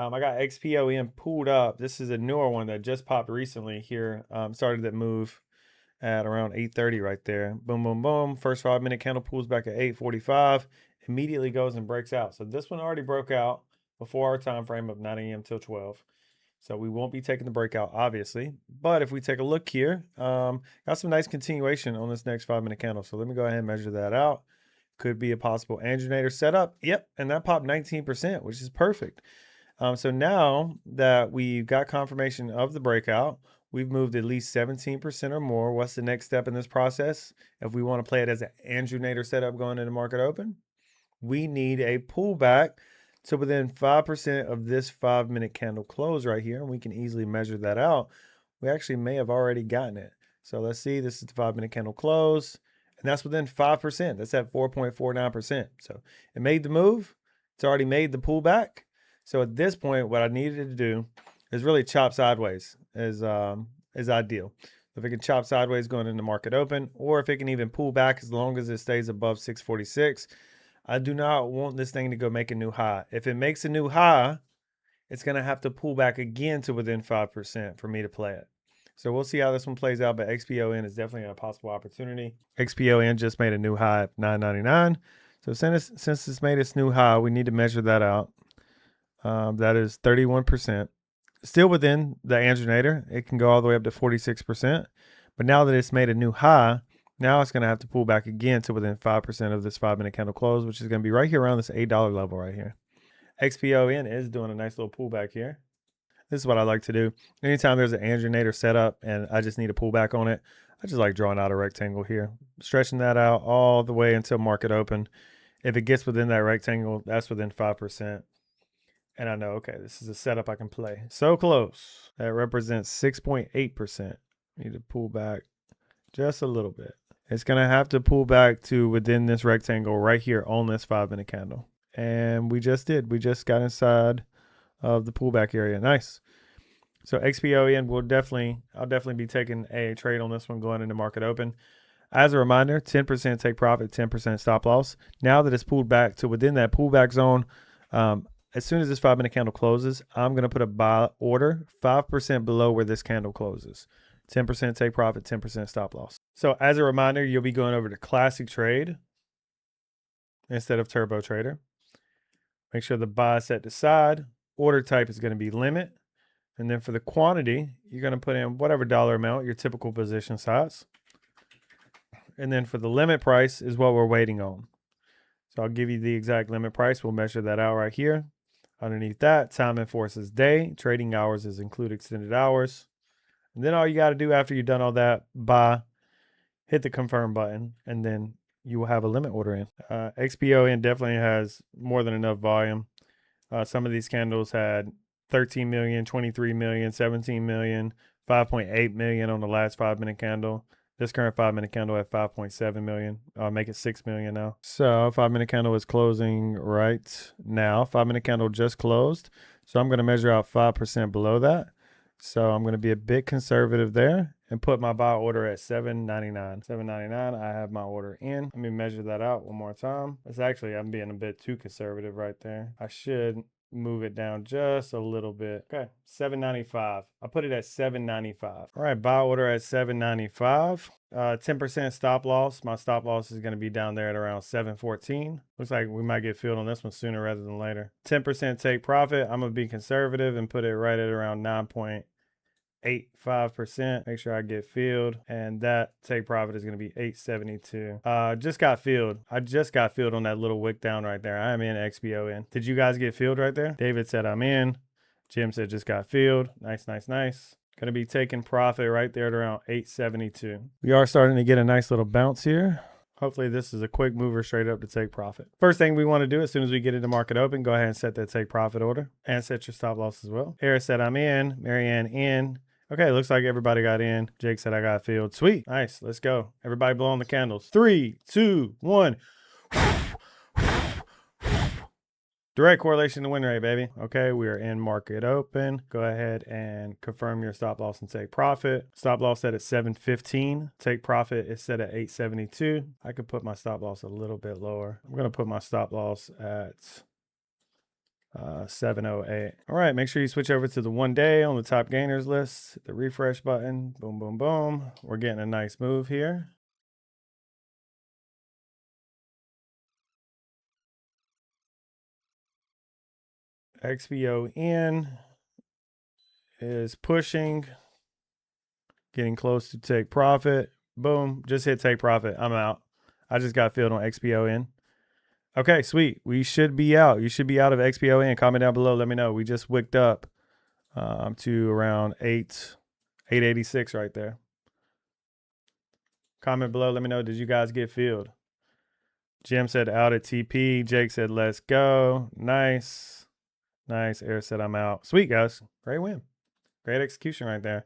I got XPON pulled up. This is a newer one that just popped recently here. Started that move at around 8:30 right there. Boom, boom, boom. First 5 minute candle pulls back at 8:45. Immediately goes and breaks out. So this one already broke out before our time frame of 9 a.m. till 12. So we won't be taking the breakout, obviously. But if we take a look here, got some nice continuation on this next 5 minute candle. So let me go ahead and measure that out. Could be a possible angionator setup. Yep, and that popped 19%, which is perfect. So now that we've got confirmation of the breakout, we've moved at least 17% or more. What's the next step in this process? If we want to play it as an angionator setup going into market open, we need a pullback to within 5% of this 5 minute candle close right here. And we can easily measure that out. We actually may have already gotten it. So let's see, this is the 5 minute candle close. And that's within 5%. That's at 4.49%. So it made the move. It's already made the pullback. So at this point, what I needed to do is really chop sideways is ideal. If it can chop sideways going into market open, or if it can even pull back as long as it stays above 646. I do not want this thing to go make a new high. If it makes a new high, it's going to have to pull back again to within 5% for me to play it. So we'll see how this one plays out, but XPON is definitely a possible opportunity. XPON just made a new high at $9.99. So since it's made its new high, we need to measure that out. That is 31%. Still within the angionator. It can go all the way up to 46%. But now that it's made a new high, now it's going to have to pull back again to within 5% of this 5 minute candle close, which is going to be right here around this $8 level right here. XPON is doing a nice little pullback here. This is what I like to do. Anytime there's an angionator setup and I just need a pullback on it, I just like drawing out a rectangle here, stretching that out all the way until market open. If it gets within that rectangle, that's within 5%. And I know, okay, this is a setup I can play. So close. That represents 6.8%. Need to pull back just a little bit. It's going to have to pull back to within this rectangle right here on this 5 minute candle. And we just did. We just got inside of the pullback area. Nice. So XPON I'll definitely be taking a trade on this one going into market open. As a reminder, 10% take profit, 10% stop loss. Now that it's pulled back to within that pullback zone, as soon as this 5 minute candle closes, I'm going to put a buy order 5% below where this candle closes. 10% take profit, 10% stop loss. So as a reminder, you'll be going over to Classic Trade instead of Turbo Trader. Make sure the buy is set to side. Order type is going to be limit. And then for the quantity, you're going to put in whatever dollar amount, your typical position size. And then for the limit price is what we're waiting on. So I'll give you the exact limit price. We'll measure that out right here. Underneath that, time in force is day. Trading hours is include extended hours. And then all you got to do after you've done all that, buy, hit the confirm button, and then you will have a limit order in. XPON definitely has more than enough volume. Some of these candles had 13 million, 23 million, 17 million, 5.8 million on the last 5 minute candle. This current 5 minute candle at 5.7 million. I'll make it 6 million now. So 5 minute candle is closing right now. 5 minute candle just closed. So I'm going to measure out 5% below that. So I'm going to be a bit conservative there and put my buy order at $7.99. $7.99, I have my order in. Let me measure that out one more time. I'm being a bit too conservative right there. I should move it down just a little bit. Okay, $7.95. I put it at $7.95. All right, buy order at $7.95. 10% stop loss. My stop loss is going to be down there at around $7.14. Looks like we might get filled on this one sooner rather than later. 10% take profit. I'm going to be conservative and put it right at around 9.85%. Make sure I get filled, and that take profit is going to be 872. Just got filled. I just got filled on that little wick down right there. I am in XPON. Did you guys get filled right there? David said I'm in. Jim said just got filled. Nice, nice, nice. Going to be taking profit right there at around 872. We are starting to get a nice little bounce here. Hopefully this is a quick mover straight up to take profit. First thing we want to do as soon as we get into market open, go ahead and set that take profit order and set your stop loss as well. Eric said I'm in. Marianne in. Okay, looks like everybody got in. Jake said I got filled. Sweet. Nice. Let's go. Everybody blow on the candles. 3, 2, 1. Direct correlation to win rate, baby. Okay, we are in market open. Go ahead and confirm your stop loss and take profit. Stop loss set at 715. Take profit is set at 872. I could put my stop loss a little bit lower. I'm going to put my stop loss at 708. All right, make sure you switch over to the 1 day on the top gainers list. The refresh button. Boom, boom, boom. We're getting a nice move here. XBON is pushing, getting close to take profit. Boom, just hit take profit. I'm out. I just got filled on XBON. Okay, sweet. We should be out. You should be out of XBON. Comment down below. Let me know. We just wicked up to around 886 right there. Comment below. Let me know. Did you guys get filled? Jim said out at TP. Jake said let's go. Nice. Nice. Eric said I'm out. Sweet, guys. Great win. Great execution right there.